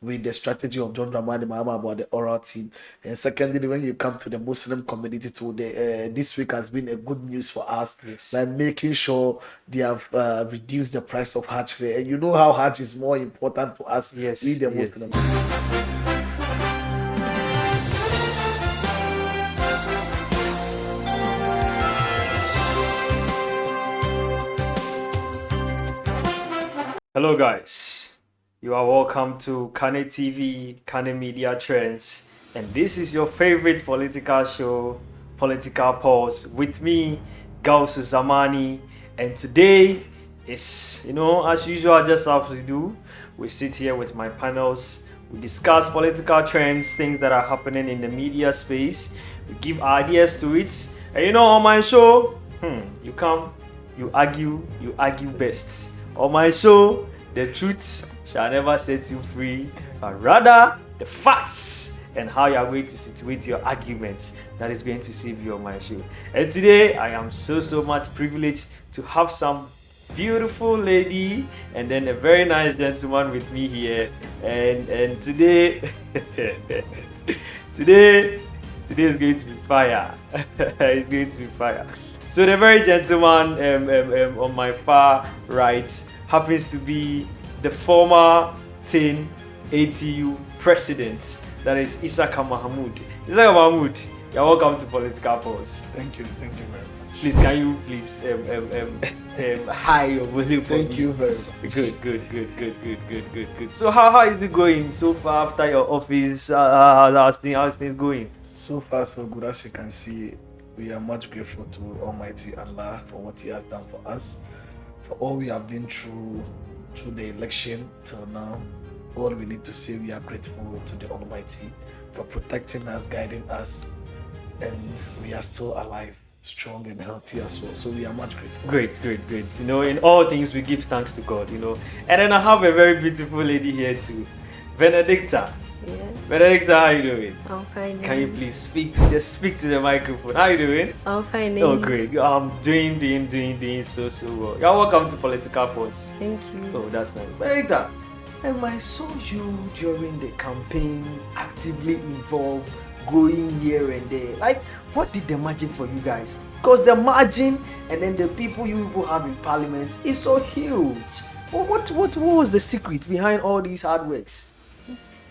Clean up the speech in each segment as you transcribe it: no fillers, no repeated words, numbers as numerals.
with the strategy of John Dramani Mahama about the oral team. And secondly, when you come to the Muslim community, too, this week has been a good news for us, Yes. by making sure they have reduced the price of Hajj fare. And you know how Hajj is more important to us, Yes. we the Yes. Muslims. Hello, guys. You are welcome to Kane TV, Kane Media Trends, and this is your favorite political show, Political Pulse, with me, Gausu Zamani. And today is, as usual, just as we do, we sit here with my panels, we discuss political trends, things that are happening in the media space, we give ideas to it. And on my show, you come, you argue best. On my show, the truth shall never set you free, but rather the facts and how you are going to situate your arguments that is going to save you on my show. And today, I am so much privileged to have some beautiful lady and then a very nice gentleman with me here. And today, today is going to be fire. It's going to be fire. So the very gentleman on my far right happens to be the former 10 ATU president. That is Isaka Mahmoud. Isaka Mahmoud, you're welcome to Political Pulse. Thank you very much. Please, can you please hi your volume for Thank me? you very much. Good. So how is it going so far after your office? How's things going? So far, so good. As you can see, we are much grateful to Almighty Allah for what He has done for us, for all we have been through the election till now. All we need to say, we are grateful to the Almighty for protecting us, guiding us, and we are still alive, strong and healthy as well. So we are much grateful. Great. In all things we give thanks to God, And then I have a very beautiful lady here too, Benedicta. Yeah, Benedicta, how you doing? I'm fine. Can you please speak to the microphone? How you doing? I'm fine. Oh, great. I'm doing so well. You're welcome to Political Pulse. Thank you. Oh, that's nice. Benedicta, I saw you during the campaign, actively involved, going here and there. Like, what did the margin for you guys? Because the margin and then the people you people have in Parliament is so huge. What was the secret behind all these hard works?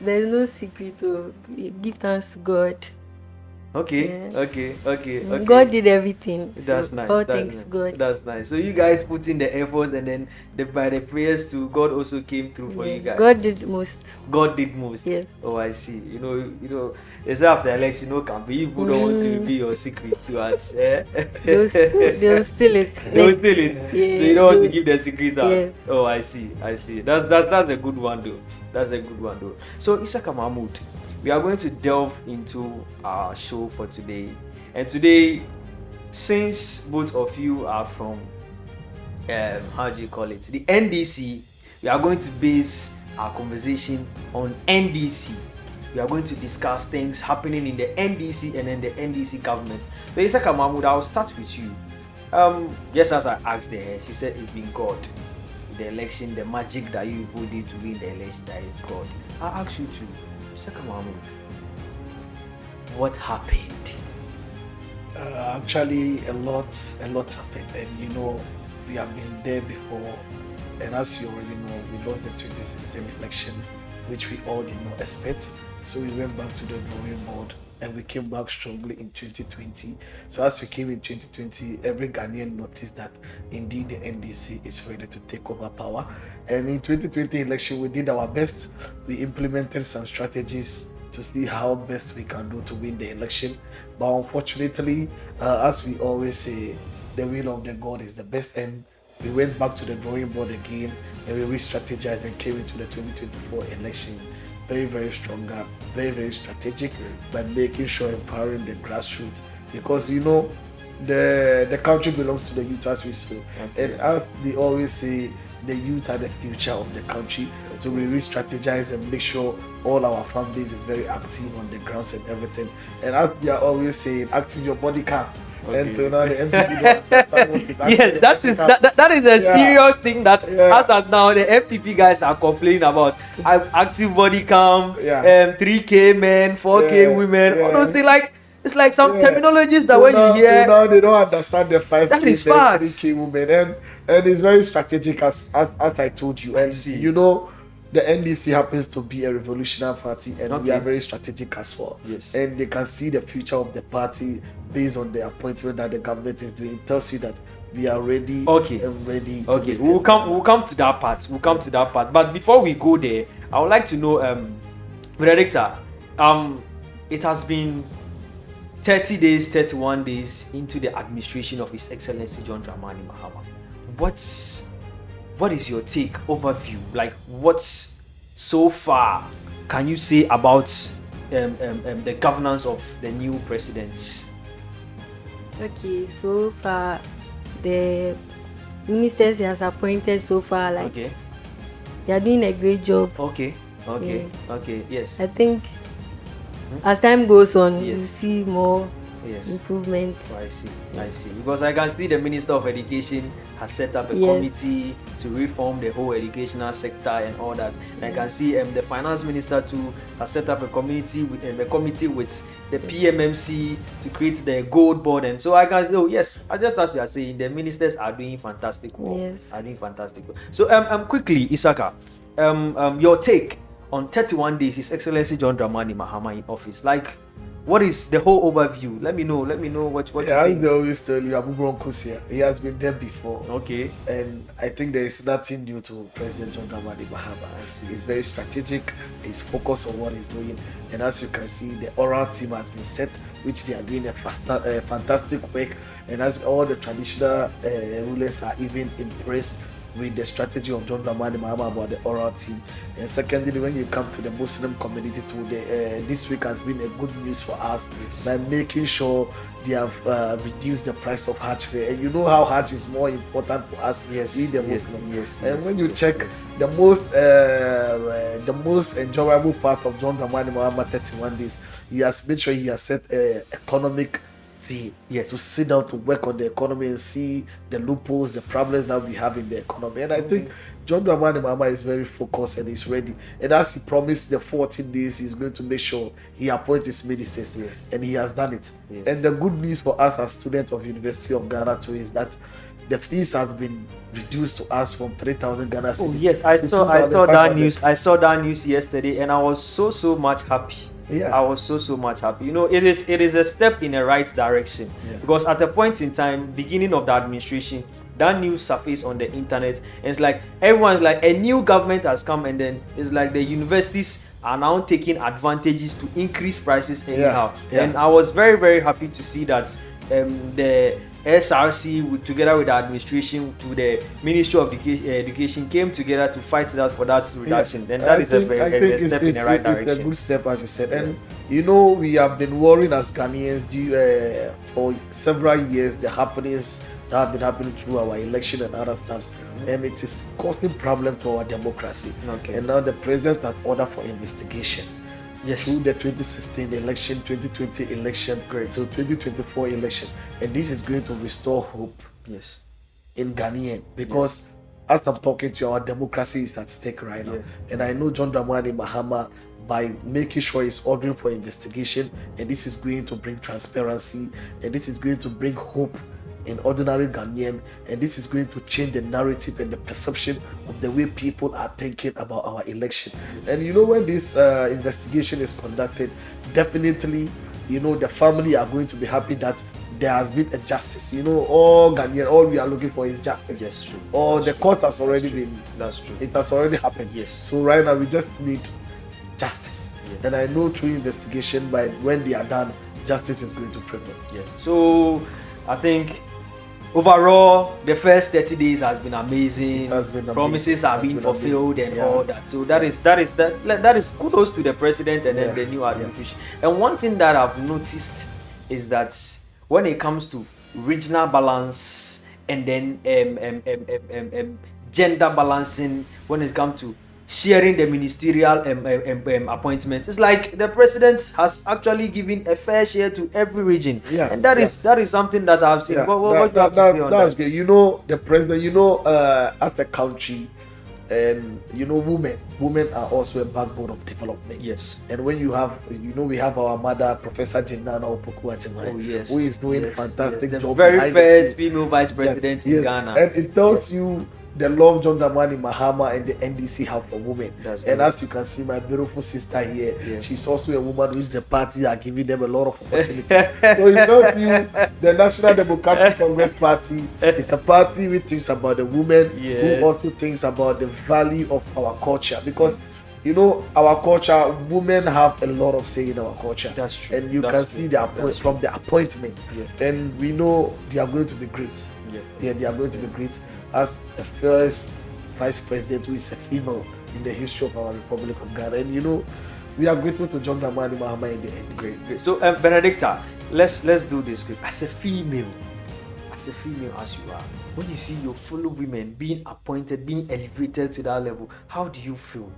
There's no secret to give thanks to God. Okay. God did everything. That's so nice. All That's thanks nice. God. That's nice. So you guys put in the efforts, and then by the prayers too, God also came through for you guys. God did most. God did most. Yes. Oh, I see. They say after election, no campaign, people don't want to reveal your secrets to us. They'll steal it. They'll steal it. Yeah, So you don't want to give the secrets out. Yes. Oh, I see. That's a good one though. So Isaka Mahmoud, we are going to delve into our show for today. And today, since both of you are from how do you call it, the NDC, we are going to base our conversation on NDC. We are going to discuss things happening in the NDC and then the NDC government. So Isaka Mahmoud, I'll start with you. Just as I asked her, she said it's been God. The election, the magic that you people did to win the election, that is God. I ask you too, Isaka Mahmoud, what happened? Actually, a lot happened, and we have been there before. And as you already know, we lost the 2016 election, which we all did not expect. So we went back to the drawing board, and we came back strongly in 2020. So as we came in 2020, every Ghanaian noticed that indeed the NDC is ready to take over power. And in 2020 election, we did our best. We implemented some strategies to see how best we can do to win the election. But unfortunately, as we always say, the will of the God is the best, and we went back to the drawing board again, and we re-strategized and came into the 2024 election very stronger, very strategic, by making sure empowering the grassroots, because the country belongs to the youth, as we say. Okay. And as they always say, the youth are the future of the country. So we re-strategize and make sure all our fan base is very active on the grounds and everything. And as we are always saying, active your body count. And so now the MPP don't understand what is active Yes, your that body is count. that is a Yeah. serious thing that Yeah. as at now the MPP guys are complaining about. Active body cam, Yeah. 3K men, 4K Yeah, women, all yeah. those things. Like it's like some Yeah. terminologies that So when now, you hear, so now they don't understand the 5K that is men, facts. 3K women, and it's very strategic as I told you. And see. you know, the NDC happens to be a revolutionary party, and we Okay. are very strategic as well. Yes. And they can see the future of the party based on the appointment that the government is doing. It tells you that we are ready. Okay. And ready. to Okay, listen. we'll come to that part. We'll come to that part. But before we go there, I would like to know, Benedicta, it has been 30 days, 31 days into the administration of His Excellency John Dramani Mahama. What is your take, overview? Like, what's so far can you say about the governance of the new president? Okay, so far the ministers he has appointed so far, like Okay, they are doing a great job. okay, yes, I think as time goes on, Yes. you see more yes. improvement. Oh, I see. Because I can see the Minister of Education has set up a Yes. committee to reform the whole educational sector and all that. And I can see the Finance Minister too has set up a committee with the PMMC to create the gold board. And so I can say, oh yes, just as we are saying, the ministers are doing fantastic work. Yes. Are doing fantastic work. So quickly, Isaka, your take on 31 days, His Excellency John Dramani Mahama in office. Like, what is the whole overview? Let me know what you Yeah, as think. they always tell you, Abu Broncos here. He has been there before. Okay. And I think there is nothing new to President John Dramani Mahama. He's very strategic. He's focused on what he's doing. And as you can see, the oral team has been set, which they are doing a fantastic work. And as all the traditional rulers are even impressed with the strategy of John Dramani Mahama about the oral team. And secondly, when you come to the Muslim community too, this week has been a good news for us by making sure they have reduced the price of Hajj fare. And you know how Hajj is more important to us, we the Muslims. And when you check the most enjoyable part of John Dramani Mahama 31 days, he has made sure he has set economic team to sit down to work on the economy and see the loopholes, the problems that we have in the economy. And I think John Dramani Mahama is very focused and is ready. And as he promised the 14 days, he's going to make sure he appoints his ministers. And he has done it. And the good news for us as students of University of Ghana too is that the fees has been reduced to us from 3,000 Ghana cedis. Oh yes, I saw that news. I saw that news yesterday, and I was so much happy. I was so much happy. You know, it is a step in the right direction because at a point in time, beginning of the administration, that news surfaced on the internet, and it's like everyone's like a new government has come, and then it's like the universities are now taking advantages to increase prices anyhow. And I was very happy to see that the SRC together with the administration to the Ministry of Education came together to fight that for that reduction. And that is a step in the right direction. It's a good step, as you said. And you know, we have been worrying as Ghanaians for several years the happenings that have been happening through our election and other stuffs, and it is causing problem to our democracy. And now the president has ordered for investigation. Through the 2016 election, 2020 election, till 2024 election, and this is going to restore hope in Ghanaian because as I'm talking to you, our democracy is at stake right now. And I know John Dramani Mahama, by making sure he's ordering for investigation, and this is going to bring transparency, and this is going to bring hope in ordinary Ghanaian, and this is going to change the narrative and the perception of the way people are thinking about our election. And you know, when this investigation is conducted, definitely, you know, the family are going to be happy that there has been a justice. You know, all Ghanaian, all we are looking for is justice. Yes, true. Or the court has already been. That's true. It has already happened. So right now we just need justice. And I know through investigation, by when they are done, justice is going to prevail. So I think overall, the first 30 days has been amazing. Promises are being fulfilled and all that. So that is kudos to the president and then the new administration. And one thing that I've noticed is that when it comes to regional balance and then gender balancing, when it comes to sharing the ministerial appointments. It's like the president has actually given a fair share to every region, and that is something that I've seen. What do you have to say on that? That's great. You know, the president. You know, as a country, and you know, women are also a backbone of development. Yes. And when you have, you know, we have our mother, Professor Jinana Opoku-Agyemang, who is doing fantastic the job. Very first female vice president in Ghana. And it tells you the love John Dramani Mahama and the NDC have for women. And as you can see, my beautiful sister here, she's also a woman who is the party are giving them a lot of opportunity. So it tells you the National Democratic Congress Party is a party which thinks about the women, who also thinks about the value of our culture. Because you know, our culture, women have a lot of say in our culture. That's true. And you can see from the appointment. And we know they are going to be great. They are going to be great. As the first vice president who is a female in the history of our Republic of Ghana. And you know, we are grateful to John Dramani Mahama in the end. Great. So Benedicta, let's do this. As a female as you are, when you see your fellow women being appointed, being elevated to that level, how do you feel?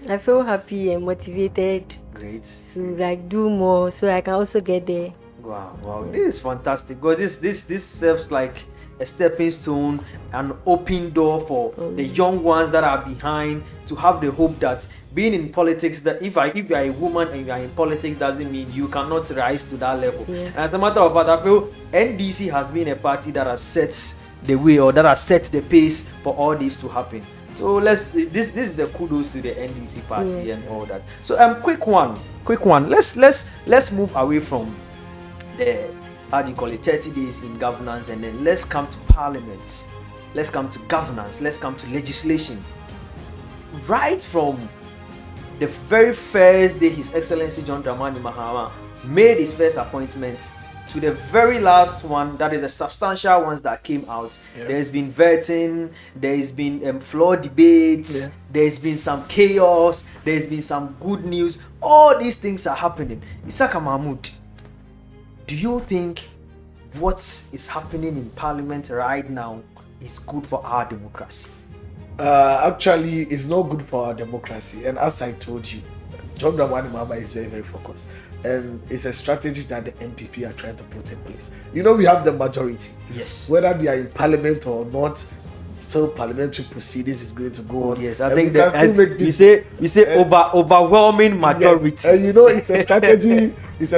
I feel happy and motivated. Great. To like do more so I can also get there. Wow. This is fantastic. Because this serves like a stepping stone, an open door for the young ones that are behind to have the hope that being in politics, that if you are a woman and you are in politics, doesn't mean you cannot rise to that level. Yes. As a matter of fact, I feel NDC has been a party that has set the way, or that has set the pace for all this to happen. So this is a kudos to the NDC party and all that. So quick one. Let's move away from the 30 days in governance, and then let's come to parliament, let's come to governance, let's come to legislation. Right from the very first day His Excellency John Dramani Mahama made his first appointment to the very last one, that is the substantial ones that came out, there's been vetting, there's been floor debates, there's been some chaos, there's been some good news. All these things are happening. Isaka Mahmoud, do you think what is happening in Parliament right now is good for our democracy? Actually, it's not good for our democracy. And as I told you, John Dramani Mahama is very, very focused. And it's a strategy that the MPP are trying to put in place. You know, we have the majority. Yes. Whether they are in Parliament or not, still parliamentary proceedings is going to go on. Yes, I think that you say overwhelming majority. Yes. And you know, it's a strategy. It's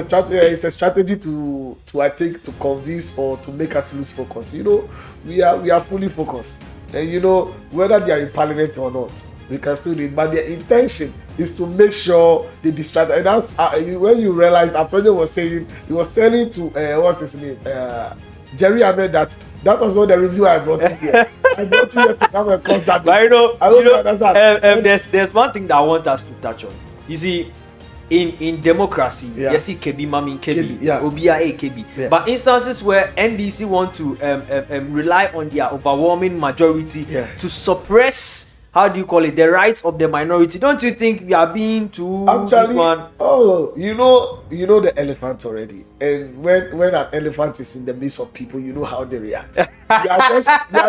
a strategy to I think to convince or to make us lose focus. You know, we are fully focused, and you know, whether they are in Parliament or not, we can still read. But their intention is to make sure they distract. And that's when you realize, our president was saying, he was telling to what's his name, Jerry Ahmed, that was not the reason why I brought him here. I brought you here to come and cause that. But there's one thing that I want us to touch on. You see, in democracy, yes, Kebi, Mami, Kebi, Obia, Kebi. But instances where NDC want to rely on their overwhelming majority to suppress, how do you call it, the rights of the minority, don't you think we are being too actually one? Oh, you know the elephant already, and when an elephant is in the midst of people, you know how they react. they are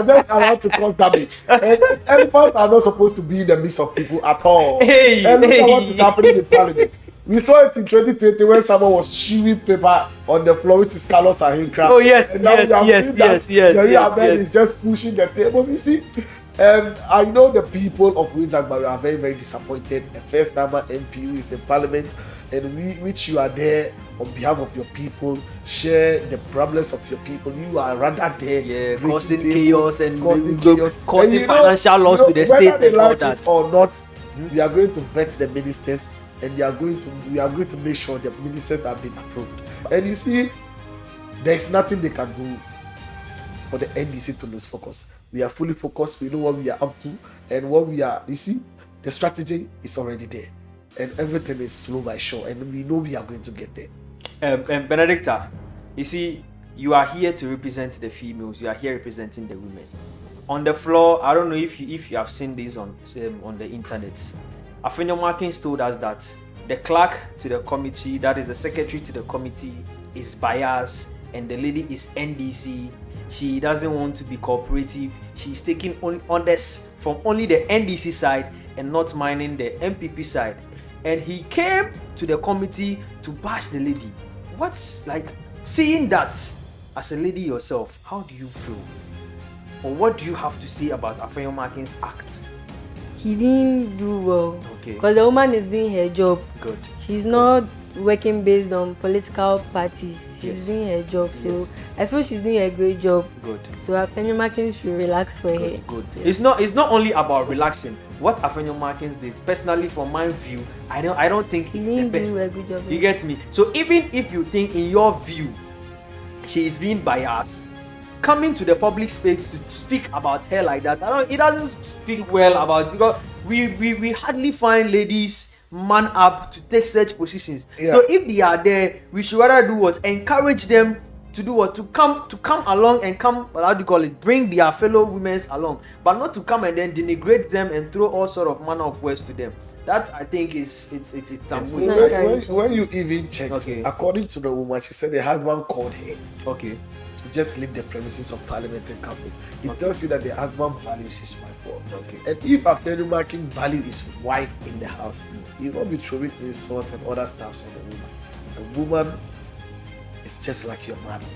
just allowed to cause damage, and elephants are not supposed to be in the midst of people at all. And look at what is happening in Parliament. We saw it in 2020 when someone was chewing paper on the floor, which is Carlos Ahinkra. Oh yes, yes. Jerry Ahmed is just pushing the tables, you see. And I know the people of Winzagba are very, very disappointed. The first timer MP who is in Parliament, and which you are there on behalf of your people, share the problems of your people. You are rather there, causing chaos and causing financial loss to the state and all that. It or not, we are going to vet the ministers, and we are going to make sure the ministers have been approved. And you see, there is nothing they can do for the NDC to lose focus. We are fully focused. We know what we are up to and what we are. You see, the strategy is already there, and everything is slow by sure, and we know we are going to get there. Benedicta, you see, you are here to represent the females. You are here representing the women. On the floor, I don't know if you have seen this on the internet. Afenyo Markins told us that the clerk to the committee, that is the secretary to the committee, is biased, and the lady is NDC. She doesn't want to be cooperative. She's taking orders from only the NDC side, and not minding the MPP side. And he came to the committee to bash the lady. What's like seeing that as a lady yourself? How do you feel? Or what do you have to say about Afenyomakin's act? He didn't do well. Okay. Because the woman is doing her job. Good. She's not working based on political parties. She's Yes. doing her job. So Yes. I feel she's doing a great job. Good. So Afenyomakin should relax for her. Good. It's not only about relaxing. What Afenyomakin did, personally, from my view, I don't think He it's the didn't best. do a good job. You get me? So even if you think in your view she is being biased, coming to the public space to speak about her like that, it doesn't speak well about, because we hardly find ladies man up to take such positions. Yeah. So if they are there, we should rather do what? Encourage them to do what? To come along and come, how do you call it? Bring their fellow women along, but not to come and then denigrate them and throw all sort of manner of words to them. That I think it's Yes, some when you even check, Okay. according to the woman, she said the husband called her okay. to just leave the premises of Parliament and come home. It tells you that the husband values his wife. Okay. And if Afenyomakin value his wife in the house, he will not be throwing insult and other stuff on the woman. The woman is just like your mother.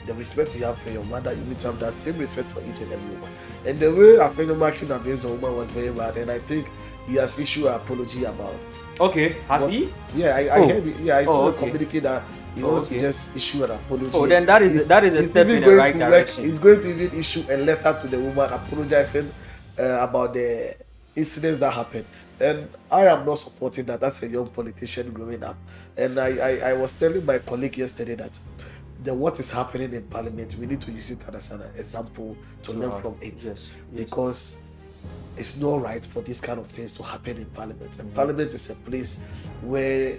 The respect you have for your mother, you need to have that same respect for each and every woman. And the way Afenyomakin abused the woman was very bad, and I think he has issued an apology about. Okay, has what- he? Yeah, I Oh. heard it. Yeah, I saw okay. communicate that he Oh, wants okay. to just issue an apology. Oh, then that is a He's step even in the going right to direction. he's going to even issue a letter to the woman apologizing about the incidents that happened. And I am not supporting that as a young politician growing up. And I was telling my colleague yesterday that what is happening in Parliament, we need to use it as an example to learn from it. Yes. Because it's not right for these kind of things to happen in Parliament. And Parliament is a place where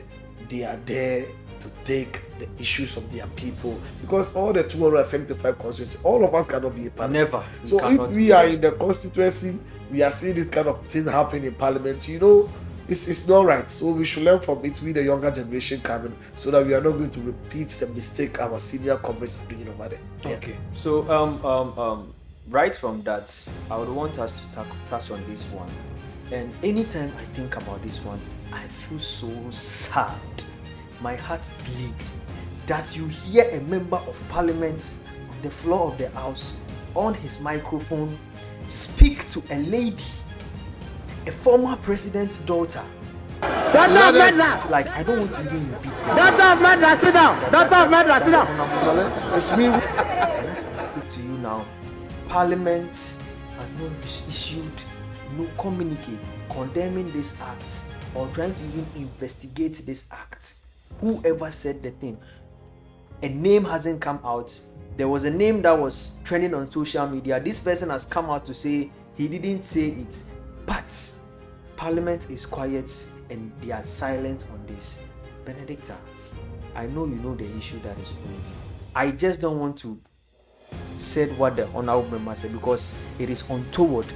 they are there to take the issues of their people. Because all the 275 constituencies, all of us cannot be in Parliament. Never. You So cannot if be we are in the constituency, we are seeing this kind of thing happen in Parliament, it's not right. So we should learn from it, we the younger generation coming, so that we are not going to repeat the mistake our senior comrades are doing over there. Yeah. Okay. So right from that, I would want us to touch on this one. And anytime I think about this one, I feel so sad. My heart bleeds that you hear a member of Parliament on the floor of the House on his microphone speak to a lady, a former president's daughter. Like, I don't want to even repeat that. Sit down. It's me. Let's speak to you now. Parliament has not issued no communique condemning this act or trying to even investigate this act. Whoever said the thing, a name hasn't come out. There was a name that was trending on social media. This person has come out to say he didn't say it, but Parliament is quiet and they are silent on this. Benedicta, I know you know the issue that is going on. I just don't want to say what the honorable member said, because it is untoward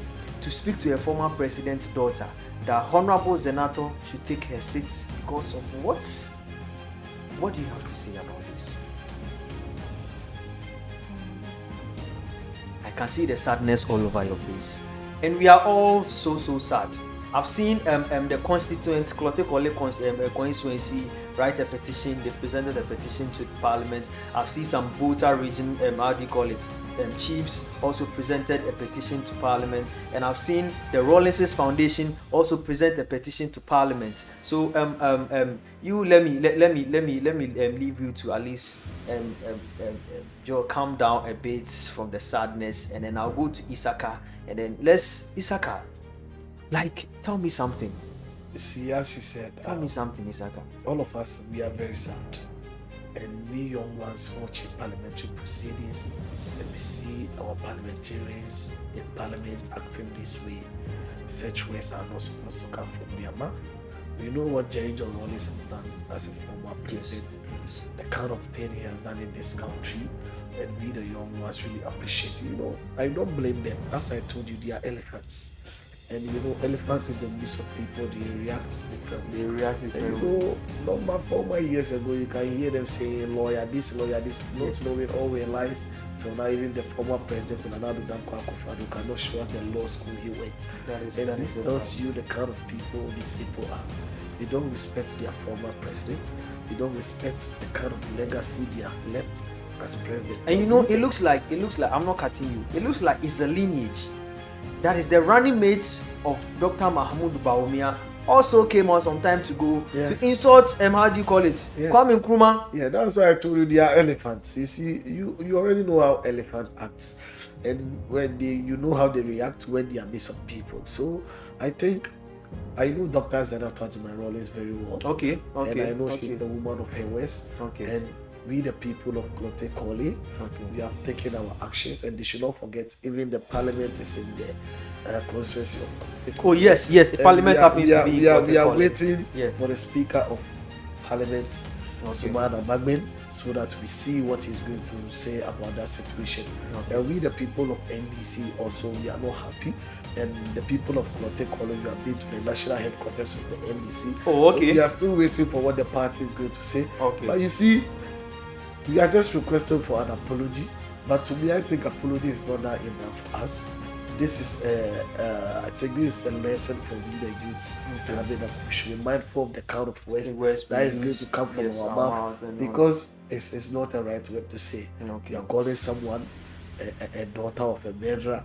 to speak to a former president's daughter that Honorable Zenato should take her seat because of what? What do you have to say about this? I can see the sadness all over your face, and we are all so sad. I've seen the constituents, Klote Kole constituency, write a petition. They presented a petition to the Parliament. I've seen some Bota region, how do you call it, chiefs also presented a petition to Parliament, and I've seen the Rawlinses Foundation also present a petition to Parliament. So you let me leave you to at least Joe calm down a bit from the sadness, and then I'll go to Isaka, and then Isaka. Like, tell me something. See, as you said, Tell me something, Isaka. all of us, we are very sad. And we young ones watching parliamentary proceedings, and we see our parliamentarians in parliament acting this way. Such words are not supposed to come from their mouth. We know what Jerry John Rawlings has done as a former president, the kind of thing he has done in this country, and we the young ones really appreciate it. I don't blame them. As I told you, they are elephants. And you know, elephants in the midst of people, they react differently. They react And differently. you know, not former years ago, you can hear them saying lawyer this, not knowing all their lies. So now even the former president, Nana Akufo-Addo, cannot show us the law school he went. And this tells you the kind of people these people are. They don't respect their former president. They don't respect the kind of legacy they have left as president. And you know, it looks like I'm not cutting you. It looks like it's a lineage. That is the running mates of Dr. Mahmoud Bawumia also came out some time to go to insult how do you call it? Kwame Nkrumah. Yeah, that's why I told you they are elephants. You see, you already know how elephant acts, and when you know how they react when they are made of people. So I think I know Dr. Zena Twajiman is very well. Okay. And I know she's the woman of her West. Okay. And we, the people of Klote Koli, we have taken our actions, and they should not forget, even the parliament is in the constituency of Klote Koli. Oh, yes. The parliament happens to be. We are waiting for the Speaker of Parliament, Sumana Bagman, so that we see what he's going to say about that situation. And we, the people of NDC, also, we are not happy. And the people of Klote Koli, we have been to the national headquarters of the NDC. Oh, okay. So we are still waiting for what the party is going to say. Okay. But you see, we are just requesting for an apology. But to me, I think apology is not that enough for us. This is, I think this is a lesson for we, the youth. We should be mindful of the kind of West that is going to come from our mouth, because it's not the right word to say. You are calling someone a daughter of a murderer.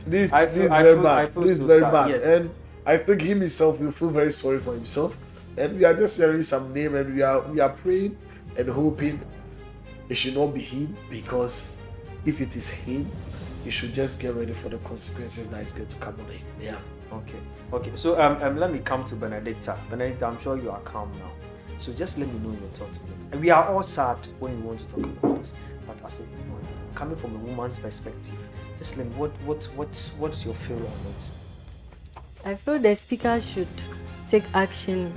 This is very bad. Yes. And I think him himself will feel very sorry for himself. And we are just hearing some name, and we are praying and hoping it should not be him, because if it is him, you should just get ready for the consequences that is going to come on him. Yeah. Okay. So let me come to Benedicta. Benedicta, I'm sure you are calm now. So just let me know your thoughts on it. And we are all sad when you want to talk about this, but as coming from a woman's perspective, just let me what's your feel on it? I feel the speaker should take action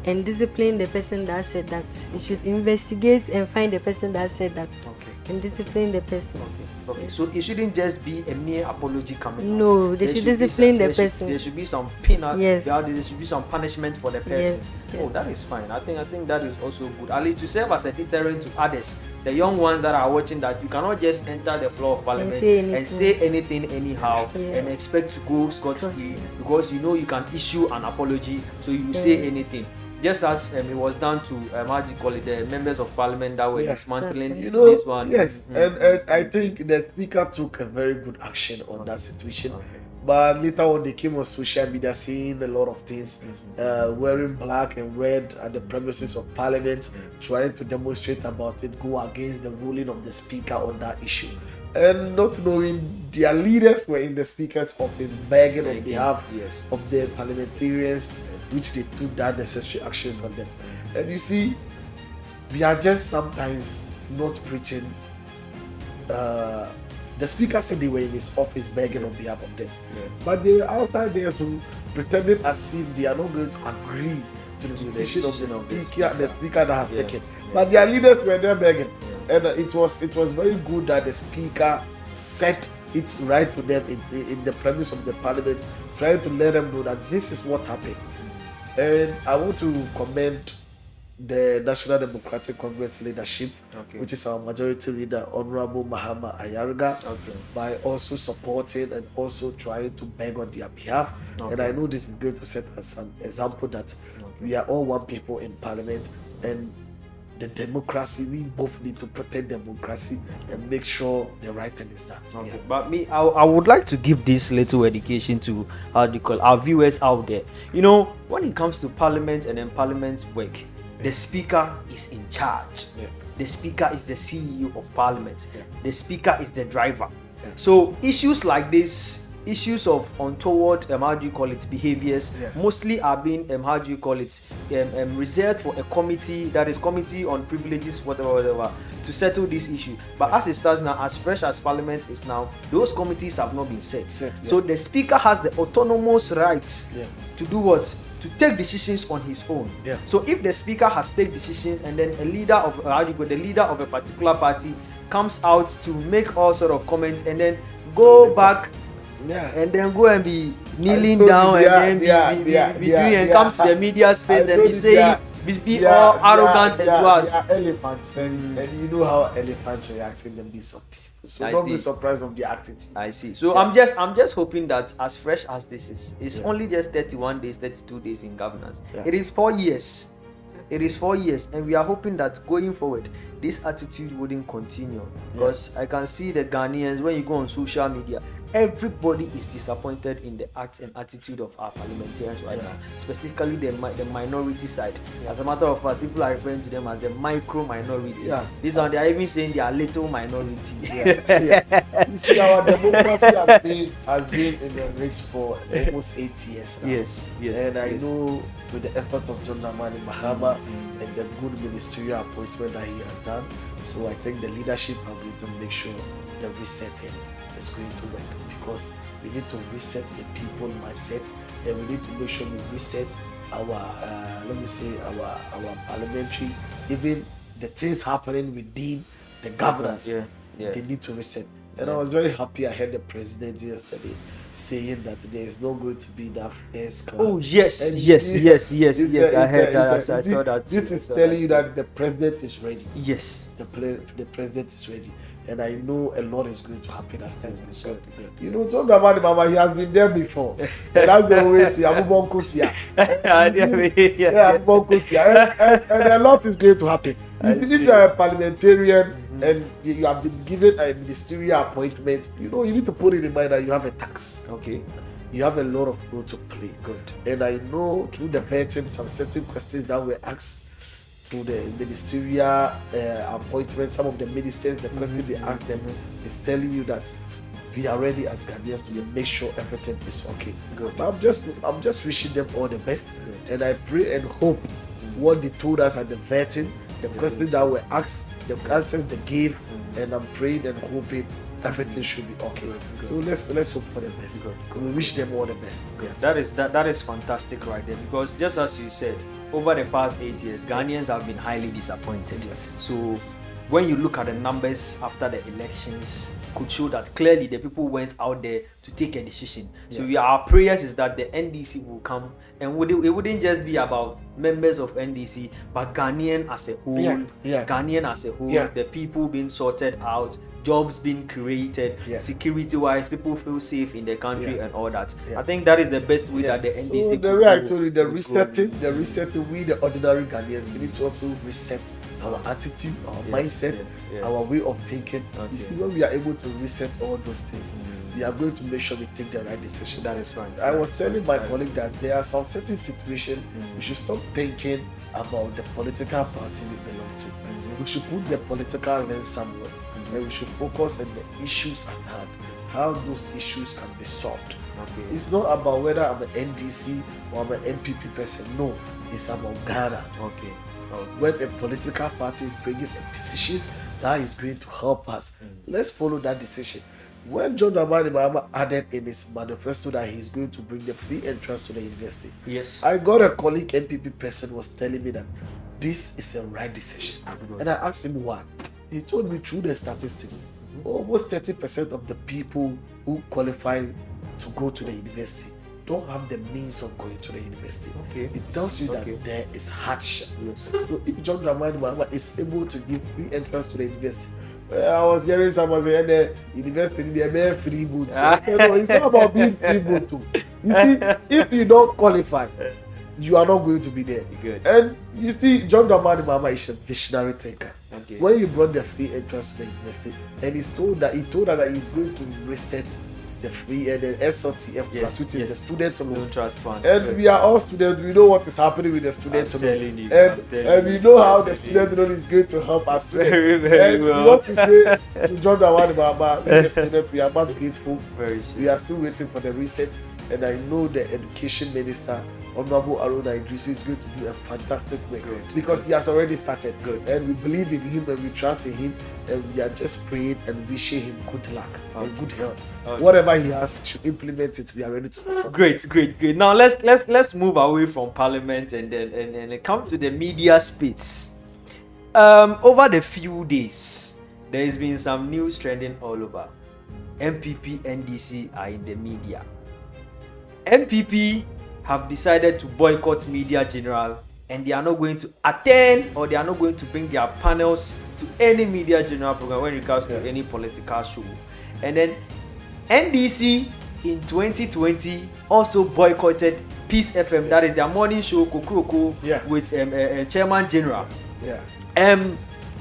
and discipline the person that said that. He should investigate and find the person that said that and discipline the person. Okay. So it shouldn't just be a mere apology coming out. No, they should discipline the person. There should be some penalty. Yes. There should be some punishment for the person. Yes. Oh, that is fine. I think that is also good. At least to serve as a deterrent to others, the young ones that are watching, that you cannot just enter the floor of Parliament and say anything anyhow and expect to go scot-free, because you know you can issue an apology, so you say anything. Just as it was done to the members of Parliament that were dismantling this one. Yes, and I think the Speaker took a very good action on that situation. But later on, they came on social media saying a lot of things, wearing black and red at the premises of Parliament, trying to demonstrate about it, go against the ruling of the Speaker on that issue. And not knowing their leaders were in the Speaker's office begging on behalf of the parliamentarians, which they took that necessary actions on them. And you see, we are just sometimes not preaching. The Speaker said they were in his office begging on behalf of them, but they were outside there to pretending as if they are not going to agree to the decision of the Speaker that has taken. But their leaders were there begging, and it was very good that the Speaker said it's right to them in the premise of the Parliament, trying to let them know that this is what happened. And I want to commend the National Democratic Congress leadership, which is our majority leader, Honorable Mahama Ayarga, by also supporting and also trying to beg on their behalf. And I know this is going to set us an example that we are all one people in Parliament, and the democracy, we both need to protect democracy and make sure the right thing is done. But I would like to give this little education to our viewers out there. You know, when it comes to Parliament and then Parliament's work, the Speaker is in charge. The Speaker is the CEO of Parliament. The Speaker is the driver. So issues like this, issues of untoward behaviors, mostly are being reserved for a committee, that is Committee on Privileges, whatever, to settle this issue. But as it stands now, as fresh as Parliament is now, those committees have not been set. So the Speaker has the autonomous rights to do what? To take decisions on his own. So if the Speaker has taken decisions, and then a leader of the leader of a particular party comes out to make all sort of comments and then go back and then go and be kneeling told down you, and then be doing and come to the media space and be saying, be all arrogant and to us. They are elephants, and you know how elephants react in the midst of people. So don't be surprised of the attitude. I see. So I'm just hoping that as fresh as this is, it's only just 31 days, 32 days in governance. It is 4 years. It is 4 years, and we are hoping that going forward, this attitude wouldn't continue. Because I can see the Ghanaians, when you go on social media, everybody is disappointed in the act and attitude of our parliamentarians right now, specifically the minority side. As a matter of fact, people are referring to them as the micro minority. This one, they are even saying they are little minority. You see, our democracy has been in the race for almost 8 years now. Yes. And I know with the effort of John Dramani Mahama and the good ministerial appointment that he has done, so I think the leadership are going to make sure the resetting is going to work, because we need to reset the people mindset, and we need to make sure we reset our our parliamentary, even the things happening within the governance. They need to reset. And I was very happy I heard the president yesterday saying that there is not going to be that first class. Oh yes, yes. I heard that. I saw that. This is telling you that the president is ready. Yes, the president is ready, and I know a lot is going to happen as time goes on. You know, John Dramani Mahama, he has been there before, and that's the always the Abubonkosia. And a lot is going to happen. You see, if you are a parliamentarian and you have been given a ministerial appointment, you know, you need to put it in mind that you have a tax. Okay. You have a lot of role to play. Good. And I know through the vetting, some certain questions that were asked through the ministerial appointment, some of the ministers, the question they asked them is telling you that we are ready as Ghanaians to make sure everything is okay. Good. I'm just wishing them all the best. Good. And I pray and hope what they told us at the vetting, the questions that were asked, the answers they gave, and I'm praying and hoping everything should be okay. Good. So let's hope for the best. We wish them all the best. That is fantastic right there, because just as you said, over the past 8 years, Ghanaians have been highly disappointed. Yes. So when you look at the numbers after the elections, could show that clearly the people went out there to take a decision. So our prayers is that the NDC will come, and it wouldn't just be about members of NDC, but Ghanaian as a whole, Ghanaian as a whole, the people being sorted out, jobs being created, security-wise, people feel safe in the country and all that. I think that is the best way that the NDC. So the way I told you, the resetting, we the ordinary Ghanaians, we need to also reset our attitude, our mindset, our way of thinking. You see, when we are able to reset all those things, we are going to make sure we take the right decision. That is fine. I was telling my colleague that there are some certain situations we should stop thinking about the political party we belong to. We should put the political lens somewhere, and we should focus on the issues at hand, how those issues can be solved. It's not about whether I'm an NDC or I'm an MPP person. No, it's about Ghana. When a political party is bringing decisions that is going to help us, let's follow that decision. When John Dramani Mahama added in his manifesto that he's going to bring the free entrance to the university, I got a colleague MPP person was telling me that this is a right decision, and I asked him why. He told me through the statistics, almost 30% of the people who qualify to go to the university don't have the means of going to the university. It tells you that there is hardship. So if John Dramani Mahama is able to give free entrance to the university, I was hearing someone say the university they free boot. No, it's not about being free boot too. You see, if you don't qualify, you are not going to be there. And you see, John Dramani Mahama is a visionary thinker. When you brought the free entrance to the university, and he told us that he's going to reset the free and the SLTF plus, which is the student loan trust fund. And we are all students. We know what is happening with the student loan, and we know how the student loan is going to help us. Very well. We want to say to John Dramani Mahama, we the students, we are not grateful. We are still waiting for the reset, and I know the education minister, Honorable Aruna Idris, is going to do a fantastic work because he has already started. And we believe in him and we trust in him, and we are just praying and wishing him good luck and good health. Whatever he has, he should implement it. We are ready to support. Great. Now let's move away from Parliament and then come to the media space. Over the few days, there has been some news trending all over. MPP, NDC are in the media. MPP have decided to boycott Media General, and they are not going to attend, or they are not going to bring their panels to any Media General program when it comes to any political show. And then NDC in 2020 also boycotted Peace FM, that is their morning show Kokuroko, with Chairman General.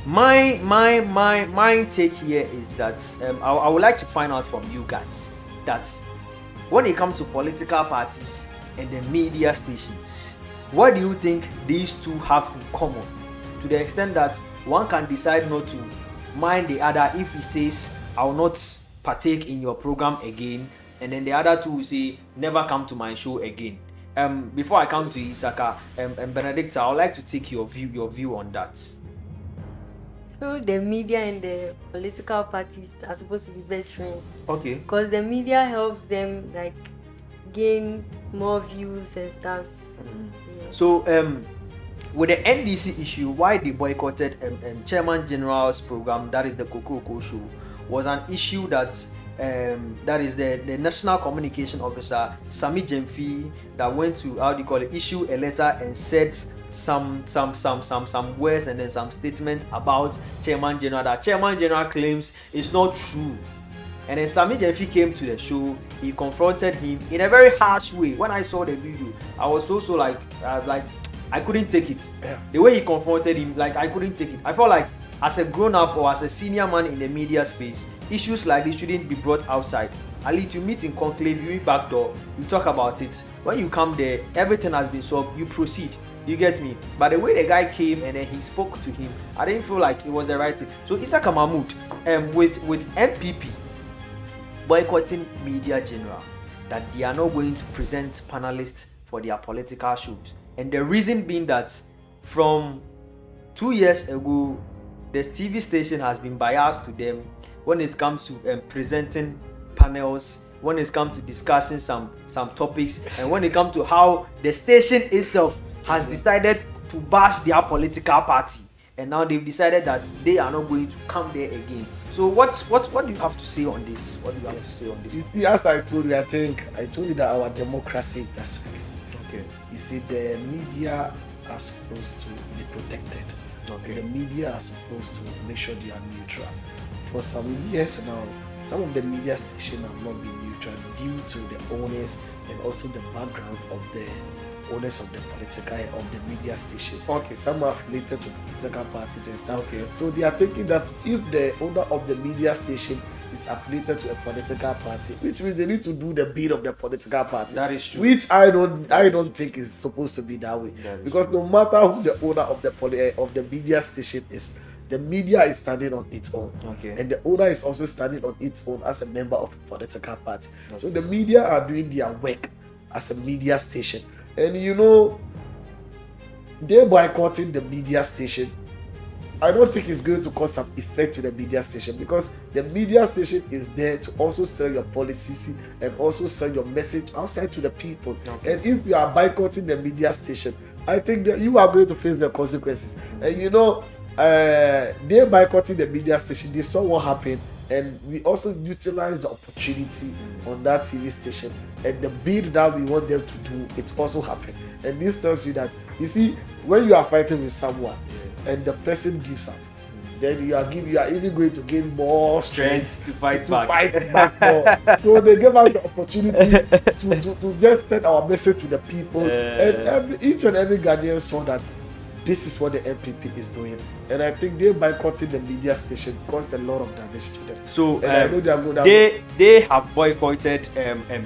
My take here is that I would like to find out from you guys that when it comes to political parties and the media stations, what do you think these two have in common, to the extent that one can decide not to mind the other if he says, I will not partake in your program again, and then the other two will say, never come to my show again? Before I come to Isaka and Benedict, I would like to take your view on that. So the media and the political parties are supposed to be best friends. Okay. Because the media helps them like gain more views and stuff. Yeah. So with the NDC issue, why they boycotted Chairman General's program, that is the Kokuroko show, was an issue that that is the National Communication Officer Sami Jemfi that went to issue a letter and said some words and then some statements about Chairman General that Chairman General claims is not true. And then Sami Jemfi came to the show. He confronted him in a very harsh way. When I saw the video, I was so like I couldn't take it. The way he confronted him, like I couldn't take it. I felt like as a grown-up or as a senior man in the media space, issues like this shouldn't be brought outside. At least you meet in conclave, you meet backdoor, you talk about it. When you come there, everything has been solved, you proceed. You get me? But the way the guy came and then he spoke to him, I didn't feel like it was the right thing. So Isaka Mahmoud, with MPP boycotting Media General, that they are not going to present panelists for their political shows. And the reason being that from 2 years ago, the TV station has been biased to them when it comes to presenting panels, when it comes to discussing some topics, and when it comes to how the station itself has decided to bash their political party, and now they've decided that they are not going to come there again. So what do you have to say on this? What do you have to say on this? You see, as I told you, I told you that our democracy does fix. Okay. You see, the media are supposed to be protected. Okay. The media are supposed to make sure they are neutral. For some years now, some of the media stations have not been neutral due to the owners and also the background of the owners of the political of the media stations. Okay. Some are related to political parties and stuff. Okay. So they are thinking that if the owner of the media station is affiliated to a political party, which means they need to do the bid of the political party. That is true. Which I don't think is supposed to be that way. Because no matter who the owner of the media station is, the media is standing on its own. Okay. And the owner is also standing on its own as a member of a political party. Okay. So the media are doing their work as a media station. And you know, they're boycotting the media station. I don't think it's going to cause some effect to the media station, because the media station is there to also sell your policies and also sell your message outside to the people. Okay. And if you are boycotting the media station, I think that you are going to face the consequences. And you know, they're boycotting the media station. They saw what happened, and we also utilized the opportunity on that TV station. And the bid that we want them to do, it also happened. And this tells you that, you see, when you are fighting with someone, and the person gives up, then you are even going to gain more strength to fight back more. So they gave us the opportunity to just send our message to the people, and each and every Ghanaian saw that this is what the MPP is doing. And I think they boycotting the media station caused a lot of damage to them. So I know they have boycotted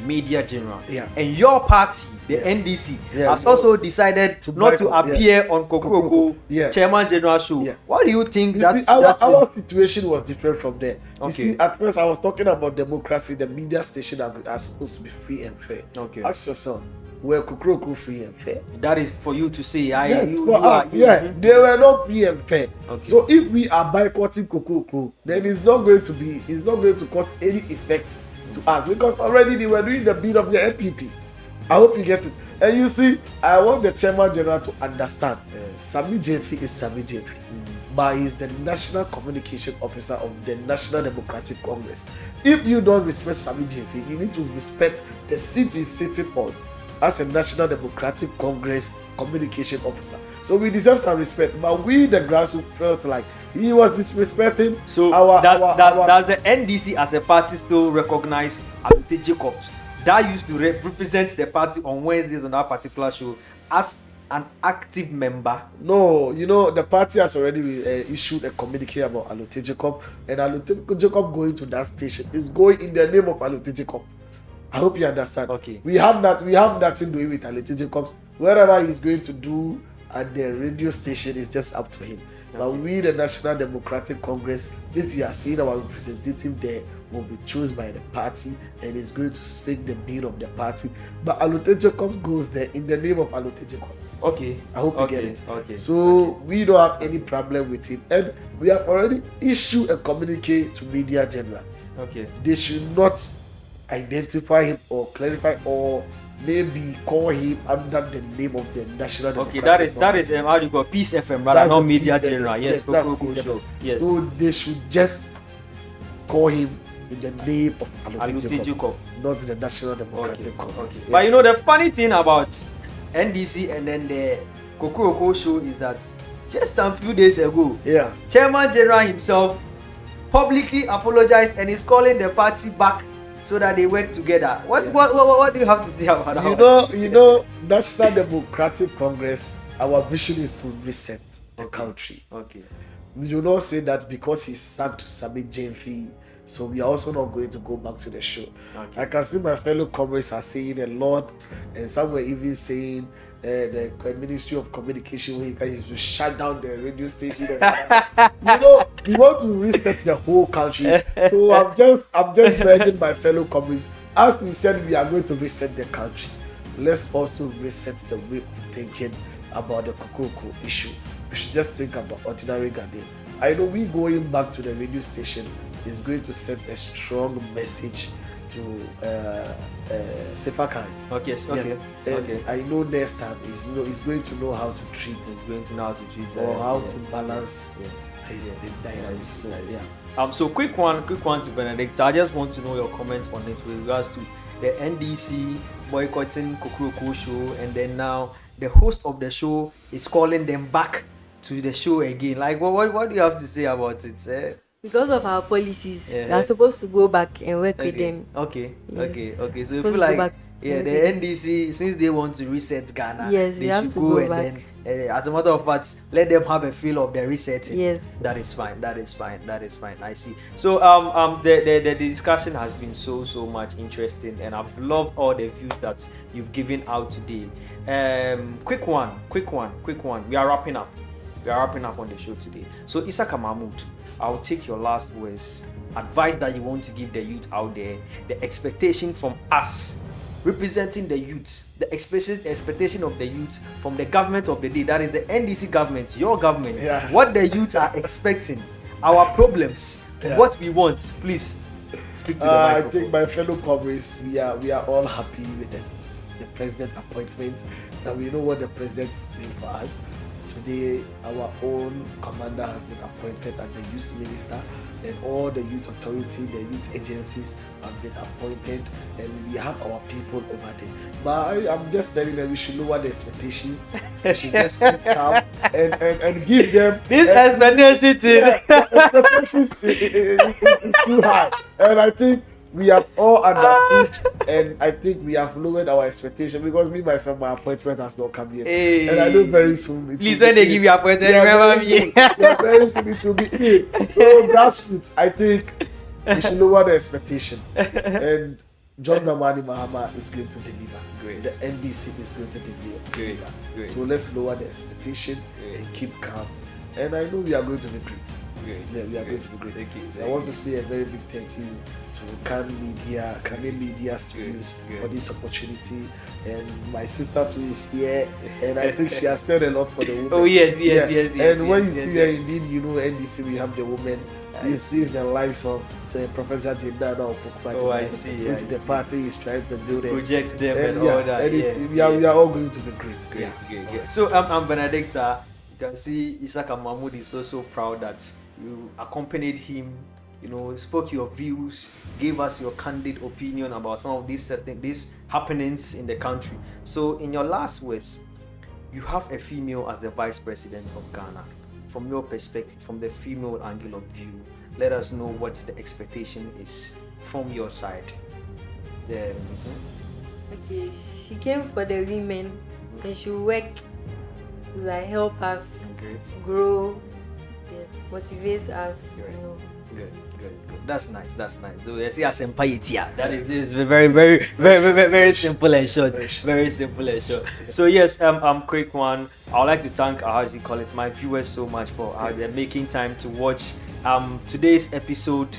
Media General. Yeah. And your party, the NDC, has also decided not to appear on Kokuroko Chairman General show. Yeah. What do you think? Our situation was different from there. Okay. You see, at first I was talking about democracy. The media station are supposed to be free and fair. Okay. Ask yourself, were Kokuroko free and fair? That is for you to say. They were not free and fair. Okay. So if we are boycotting Kokuroko, then it's not going to cause any effects to us, because already they were doing the bid of the MPP. I hope you get it. And you see, I want the Chairman General to understand, Sami Jemfi is Sami Jemfi. but he's the National Communication Officer of the National Democratic Congress. If you don't respect Sami JP, you need to respect the seat he's sitting on as a National Democratic Congress Communication Officer. So we deserve some respect, but we, the grassroots, felt like he was disrespecting. So does the NDC as a party still recognize Alute Jacobs that used to represent the party on Wednesdays on that particular show as an active member? No, the party has already issued a communique about Alute Jacob, and Alute Jacob going to that station is going in the name of Alute Jacob. I hope you understand. Okay. We have nothing doing with Alute Jacobs. Wherever he's going to do at the radio station is just up to him. Okay. But we, the National Democratic Congress, if you are seeing our representative there, will be chosen by the party and is going to speak the bill of the party. But Alute Jacobs goes there in the name of Alute Jacob. Okay. I hope you get it. Okay. So we don't have any problem with him, and we have already issued a communique to Media General. Okay. They should not identify him or clarify or maybe call him under the name of the National Democratic Congress. That is how you call Peace FM, rather not Media General. Yes, show. Yes. So they should just call him in the name of Alute Jacob, not the National Democratic Congress. Okay. Yeah. But the funny thing about NDC and then the Kokoroko show is that just a few days ago, Chairman General himself publicly apologized and is calling the party back so that they work together. What do you have to say about that? National Democratic Congress, our vision is to reset the country. Okay. We do not say that because he sacked Sami JP, so we are also not going to go back to the show. Okay. I can see my fellow comrades are saying a lot, and some were even saying the Ministry of Communication where he can shut down the radio station. We want to reset the whole country. So I'm just begging my fellow comrades, as we said, we are going to reset the country. Let's also reset the way of thinking about the Kokoroko issue. We should just think about ordinary Ghanaian. I know we going back to the radio station is going to send a strong message to Sefakai. Okay. I know next time he's going to know how to treat. He's going to know how to treat or how to balance his dynamics. So So quick one to Benedict. I just want to know your comments on it with regards to the NDC boycotting Kokoroko show, and then now the host of the show is calling them back to the show again. Like, what do you have to say about it? Because of our policies, we are supposed to go back and work with them. Okay. So you feel like the NDC, since they want to reset Ghana, we have to go back. Then, as a matter of fact, let them have a feel of the resetting. Yes. That is fine. I see. So the discussion has been so much interesting, and I've loved all the views that you've given out today. Quick one. We are wrapping up on the show today. So Isaka Mahmood, I'll take your last words, advice that you want to give the youth out there, the expectation from us, representing the youth, the expectation of the youth from the government of the day, that is the NDC government, your government, what the youth are expecting, our problems, what we want. Please speak to the microphone. I think my fellow comrades, we are all happy with the president appointment, and we know what the president is doing for us. Today, our own commander has been appointed as the youth minister, and all the youth authority, the youth agencies have been appointed, and we have our people over there. But I'm just telling them we should lower the expectations. We should just keep calm and give them this expectation. The expectations is too high, and I think we have all understood, and I think we have lowered our expectation, because me myself, my appointment has not come yet, and I know very soon. Please, when they give you appointment, remember me. Very soon it will be in. So grassroots, I think we should lower the expectation, and John Dramani Mahama is going to deliver. Great. The NDC is going to deliver. Great. So let's lower the expectation and keep calm, and I know we are going to be great. We are going to be great. So I want to say a very big thank you to Kane Media Studios for this opportunity, and my sister too is here, and I think she has said a lot for the women. Oh yes. And when you see here, indeed, NDC, we have the women. This is the lives of Professor Jindana Opokwa. Oh, I see. Which the party is trying to do. Project them and all that. We are all going to be great. Great. So I'm Benedicta. You can see Isaka Mahmoud is also proud that you accompanied him, you know, spoke your views, gave us your candid opinion about some of these happenings in the country. So in your last words, you have a female as the vice president of Ghana. From your perspective, from the female angle of view, let us know what the expectation is from your side. Okay, she came for the women and she will work to like help us grow, motivate us, you know. Good. That's nice. So you see, as that is very simple and short. Very simple and short. So yes, quick one. I would like to thank my viewers so much for making time to watch today's episode,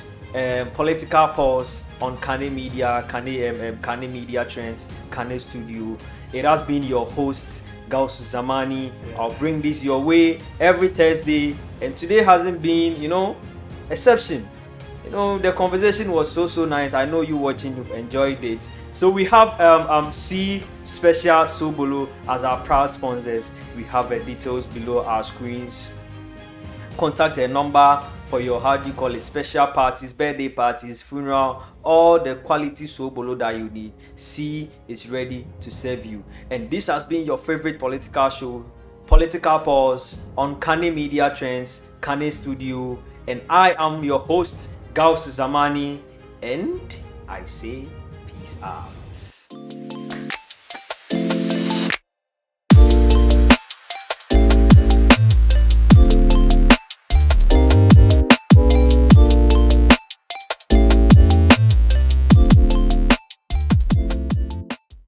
political pause on Kane Media, Kane Media Trends, Kane Studio. It has been your host, Gausu Zamani. I'll bring this your way every Thursday, and today hasn't been, exception. The conversation was so nice. I know you watching, you've enjoyed it. So we have C Special Sobolo as our proud sponsors. We have details below our screens. Contact a number for your special parties, birthday parties, funeral, all the quality Sobolo that you need. C is ready to serve you. And this has been your favorite political show, Political Pause on Kane Media Trends, Kane Studio. And I am your host, Gausu Zamani, and I say peace out.